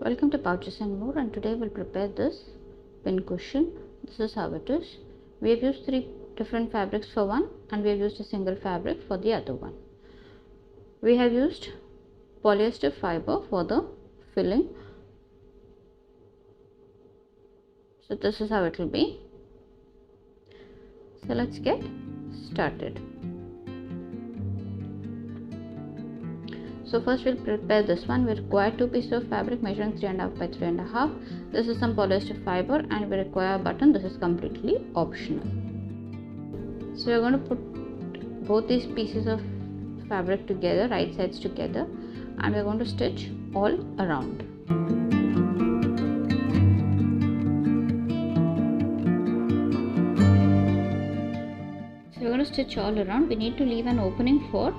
Welcome to Pouches and More, and today we'll prepare this pin cushion. This is how it is. We have used 3 different fabrics for one, and we have used a single fabric for the other one. We have used polyester fiber for the filling. So this is how it will be. So let's get started. So first we'll prepare this one. We require 2 pieces of fabric measuring 3.5 by 3.5. This is some polyester fiber, and we require a button. This is completely optional. So we're going to put both these pieces of fabric together, right sides together, and we're going to stitch all around. So we're going to stitch all around. We need to leave an opening for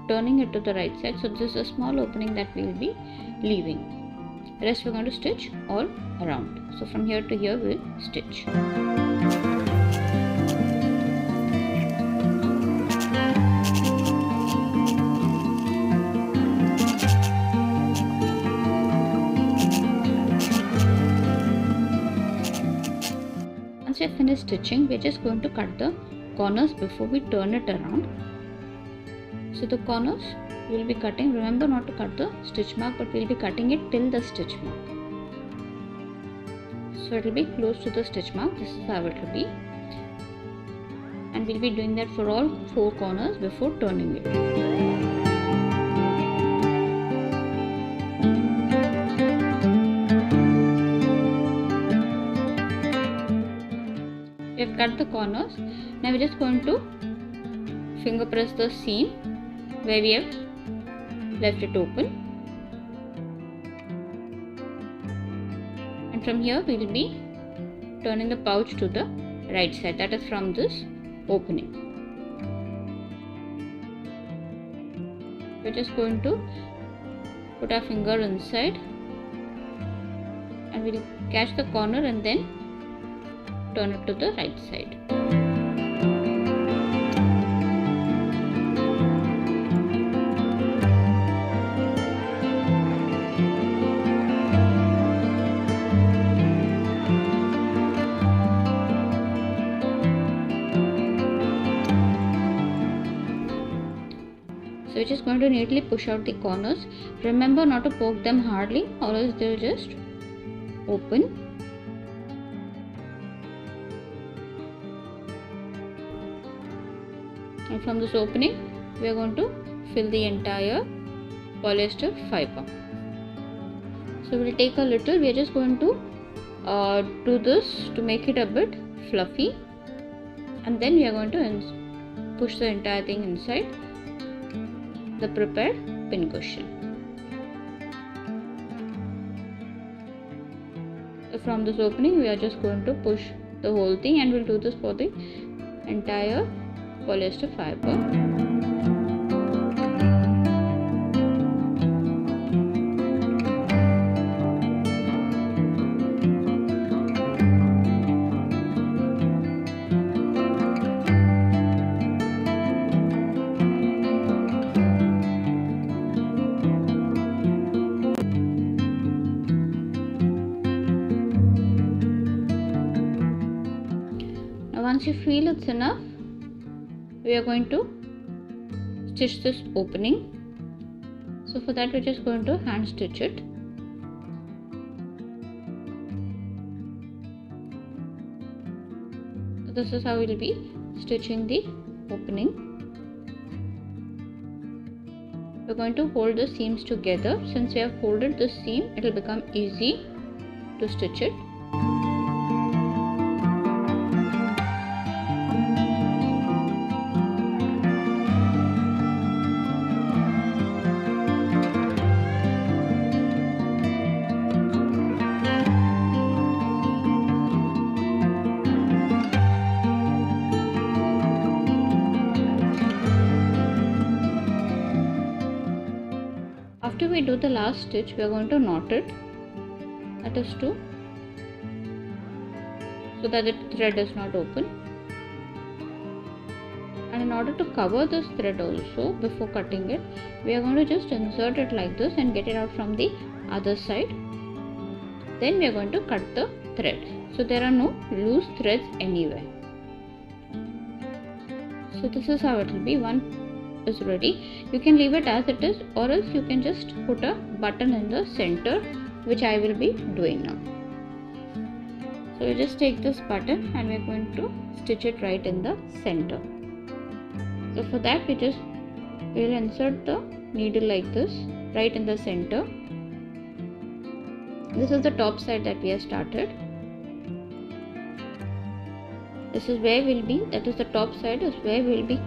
turning it to the right side, so this is a small opening that we will be leaving. Rest we're going to stitch all around. So from here to here we'll stitch. Once we have finished stitching, we're just going to cut the corners before we turn it around. So the corners we will be cutting, remember not to cut the stitch mark, but we will be cutting it till the stitch mark. So it will be close to the stitch mark. This is how it will be, and we will be doing that for all 4 corners before turning it. We have cut the corners. Now we are just going to finger press the seam where we have left it open, and from here we will be turning the pouch to the right side, that is from this opening. We're just going to put our finger inside, and we'll catch the corner and then turn it to the right side. So we're just going to neatly push out the corners. Remember not to poke them hardly, or else they will just open. And from this opening we are going to fill the entire polyester fiber. So we'll take a little, we are just going to do this to make it a bit fluffy, and then we are going to push the entire thing inside the prepared pin cushion. So from this opening we are just going to push the whole thing, and we'll do this for the entire polyester fiber. Once you feel it's enough, we are going to stitch this opening. So for that we're just going to hand stitch it. So this is how we'll be stitching the opening. We're going to hold the seams together. Since we have folded the seam, it will become easy to stitch it. After we do the last stitch, we are going to knot it, that is so that the thread is not open. And in order to cover this thread also before cutting it, we are going to just insert it like this and get it out from the other side Then we are going to cut the thread. So there are no loose threads anywhere. So this is how it will be. One is ready. You can leave it as it is, or else you can just put a button in the center, which I will be doing now. So you just take this button and we are going to stitch it right in the center. So for that we will insert the needle like this right in the center. This is the top side that we have started. This is where we'll be, that is the top side is where we'll be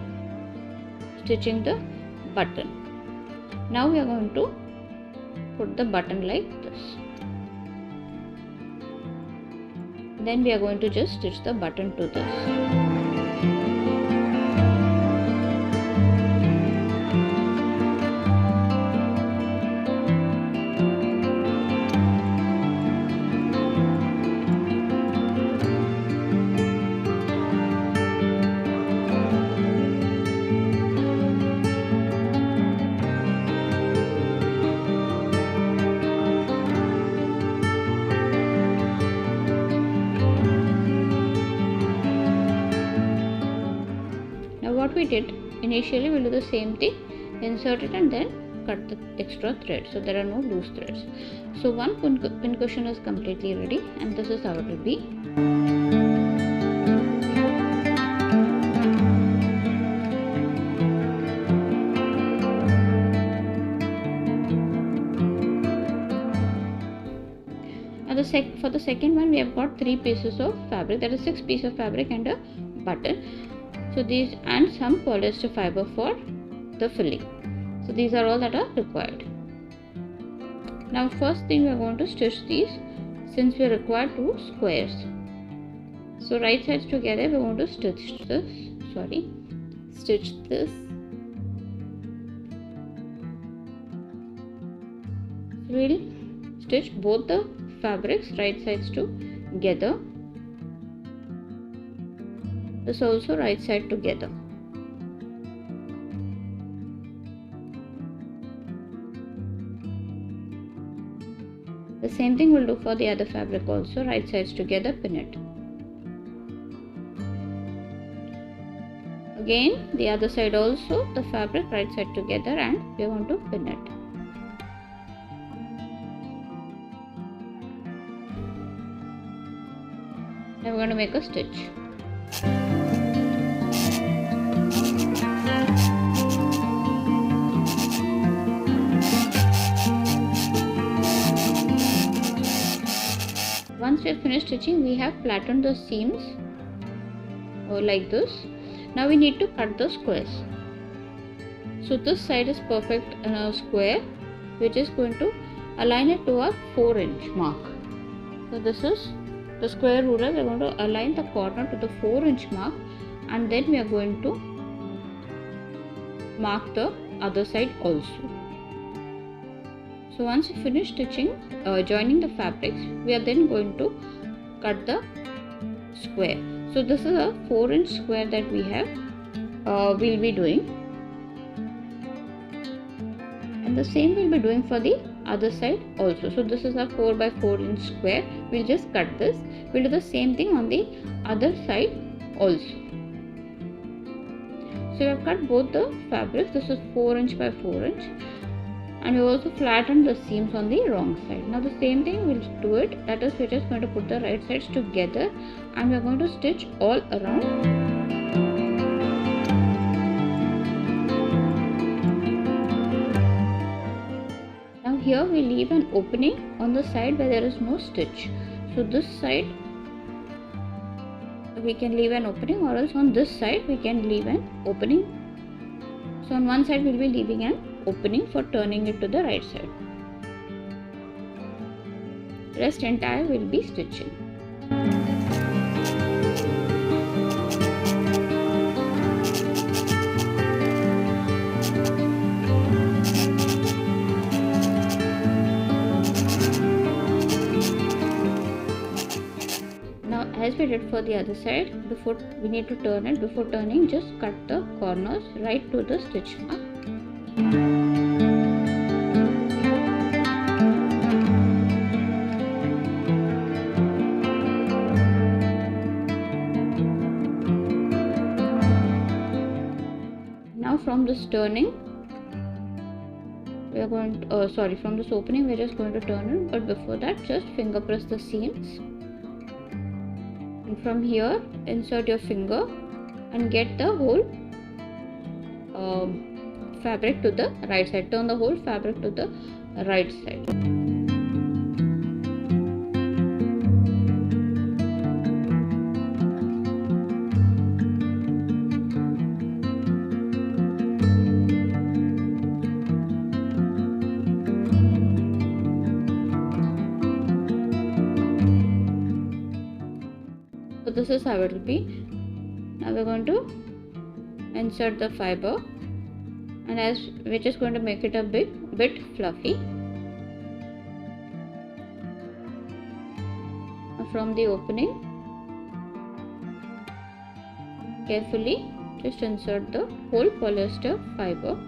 stitching the button. Now we are going to put the button like this. Then we are going to just stitch the button to this. What we did initially, we'll do the same thing, insert it and then cut the extra thread, so there are no loose threads. So one pin cushion is completely ready, and this is how it will be. And for the second one, we have got 3 pieces of fabric, that is 6 pieces of fabric and a button. So these and some polyester fiber for the filling. So these are all that are required. Now first thing we are going to stitch these, since we require 2 squares. So right sides together we are going to stitch this. We'll stitch both the fabrics right sides together. This also right side together. The same thing we'll do for the other fabric also, right sides together, pin it. Again the other side also, the fabric right side together, and we are going to pin it. Now we're going to make a stitch. Once we have finished stitching, we have flattened the seams like this. Now we need to cut the squares. So this side is perfect in a square. We're just going to align it to our 4-inch mark. So this is the square ruler. We're going to align the corner to the 4-inch mark, and then we are going to mark the other side also. So once you finish stitching, joining the fabrics, we are then going to cut the square. So this is a 4-inch square that we have, we'll be doing, and the same we'll be doing for the other side also. So this is a 4 by 4-inch square. We'll just cut this. We'll do the same thing on the other side also. So we have cut both the fabrics. This is 4-inch by 4-inch. And we also flattened the seams on the wrong side. Now the same thing we'll do it, that is we're just going to put the right sides together and we're going to stitch all around. Now here we leave an opening on the side where there is no stitch. So this side we can leave an opening, or else on this side we can leave an opening. So on one side we'll be leaving an opening for turning it to the right side. Rest entire will be stitching. Now as we did for the other side, before we need to turn it, before turning just cut the corners right to the stitch mark. this turning, we are going to, from this opening we are just going to turn it, but before that just finger press the seams, and from here insert your finger and get the whole fabric to the right side. Turn the whole fabric to the right side. So this is how it will be. Now we're going to insert the fiber, and as we're just going to make it a bit fluffy. From the opening, carefully just insert the whole polyester fiber.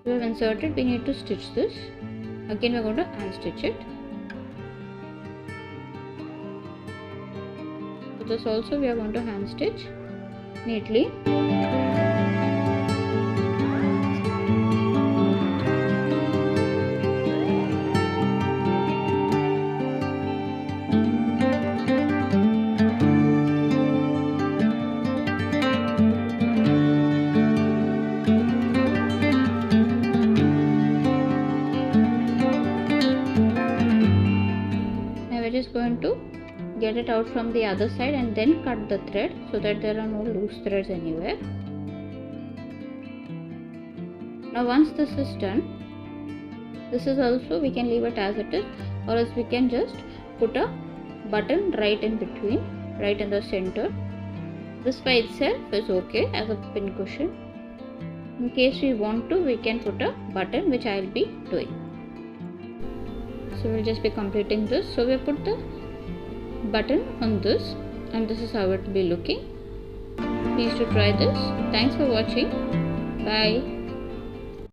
We have inserted, we need to stitch this. Again we are going to hand stitch it. So this also we are going to hand stitch neatly. Just going to get it out from the other side and then cut the thread so that there are no loose threads anywhere. Now once this is done, this is also we can leave it as it is, or else we can just put a button right in between, right in the center. This by itself is okay as a pin cushion. In case we want to, we can put a button, which I will be doing. So we'll just be completing this. So we put the button on this, and this is how it will be looking. Please to try this. Thanks for watching. Bye.